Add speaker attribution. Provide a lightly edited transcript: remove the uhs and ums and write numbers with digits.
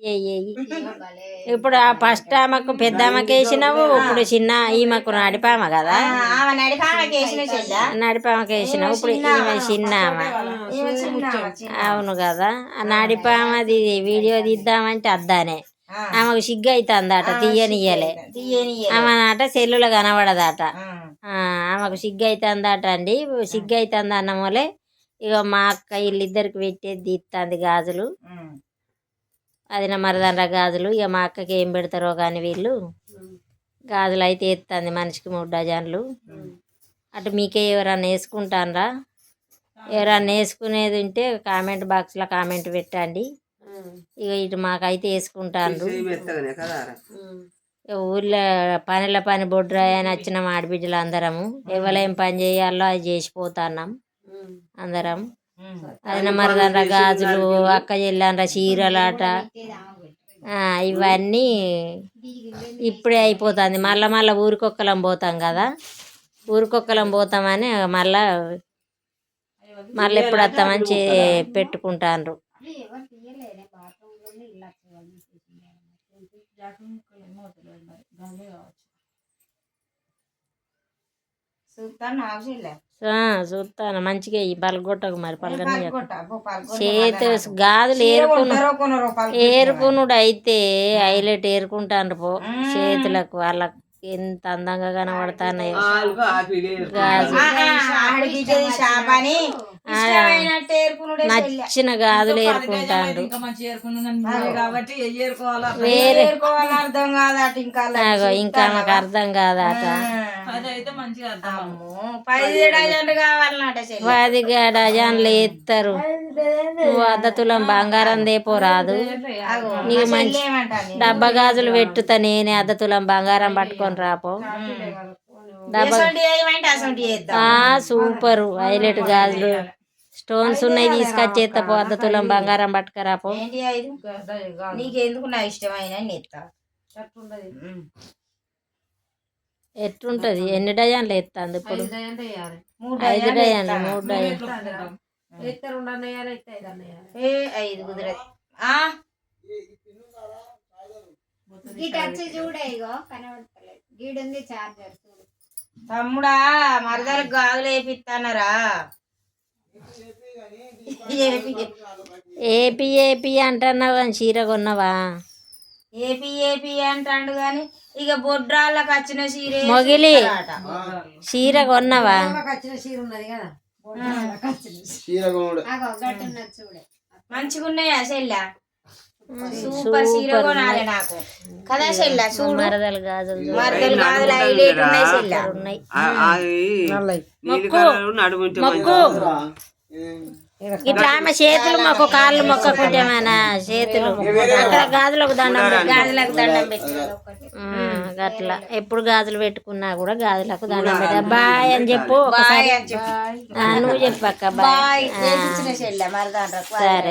Speaker 1: ఎయ్యి. ఇప్పుడు ఆ ఫస్ట్ ఆమెకు పెద్ద ఆమెకి వేసినావు, ఇప్పుడు చిన్న ఈమెకు నడిపామ కదా, నడిపామకి వేసినావు, ఇప్పుడు ఈమె చిన్న ఆమె. అవును కదా, ఆ నడిపామది వీడియో తీద్దామంటే అద్దానే ఆమెకు సిగ్గు అవుతుందట, తీయనియ్యలే. ఆమె అట సెల్లులో కనబడదట, ఆమెకు సిగ్గు అవుతుందట అండి. సిగ్గు అవుతుంది అన్నమోలే ఇక మా అక్క వీళ్ళిద్దరికి పెట్టేది తీస్తుంది గాజులు, అది నా మరదన్ర గాజులు. ఇక మా అక్కకి ఏం పెడతారో కానీ వీళ్ళు గాజులు అయితే ఎత్తుంది మనిషికి 3 డజన్లు. అటు మీకే ఎవరన్నా వేసుకుంటానరా, ఎవరన్నా వేసుకునేది ఉంటే కామెంట్ బాక్స్లో కామెంట్ పెట్టండి. ఇక ఇటు మాకైతే వేసుకుంటాను. ఊళ్ళో పని బొడ్రాయని వచ్చిన ఆడబిడ్డలు అందరము ఎవరేం పని చేయాలో అది చేసిపోతున్నాం అందరం. అది నా మరదన్ర గాజులు, అక్క చెల్లెన్ర చీరలాట, ఇవన్నీ ఇప్పుడే అయిపోతుంది. మళ్ళా ఊరికొక్కలం పోతాం కదా, ఊరికొక్కలం పోతామని మళ్ళా ఎప్పుడు వస్తామని పెట్టుకుంటాండ్రు. చూస్తాను మంచిగా ఈ పలగొట్టకు మరి పలగని చేతి గాజులు ఏరుకునుడు అయితే హైలైట్ ఏరుకుంటాను పో చేతులకు. వాళ్ళకు ఎంత అందంగా కనబడుతున్నాయో నచ్చిన గాజులు ఏరుకుంటాండు. వేరే ఇంకా మాకు అర్థం కాదట, 10 డజన్లు ఎత్తారు. నువ్వు 1/2 తులం బంగారం దేపోరాదు, నీకు మంచి డబ్బా గాజులు పెట్టుతా నేనే, 1/2 తులం బంగారం పట్టుకొని రాపో. సూపరు హైలైట్ గాజులు స్టోన్స్ ఉన్నాయి, తీసుకొచ్చేస్తా పో. 1/2 తులం బంగారం పట్టుకరాపో. ఎట్లుంటది, ఎన్ని డజన్లు ఎత్తాంది ఇప్పుడు? 5 డజన్లు, 3 డజన్లు.
Speaker 2: తమ్ముడా మరదలకు గాజులు వేపిస్తానరా?
Speaker 1: ఏపీ అంటున్నావు కానీ చీర కొన్నావా?
Speaker 2: ఏపీ అంటాడు కానీ ఇక బొడ్రాళ్ళకి వచ్చిన చీర
Speaker 1: మొగిలి చీర కొన్నావా?
Speaker 2: మంచిగా ఉన్నాయా చెల్లా? సూపర్ చీర కొనాలి నాకు కదా చెల్లా. చూడు మరదలు గాజులు హైలైట్ ఉన్నాయి చెల్లా,
Speaker 1: ఇట్లా ఆమె చేతులు మొక్క కాళ్ళు మొక్కకుంటేమైనా చేతులు అక్కడ గాజులకు దండం పెట్టి అట్లా ఎప్పుడు గాజులు పెట్టుకున్నా కూడా గాజులకు దండం పెట్ట. బాయ్ అని చెప్పు ఒకసారి, నువ్వు చెప్పక్క బాయ్.
Speaker 2: చెల్లా మరదాండ్రకు
Speaker 1: సరే.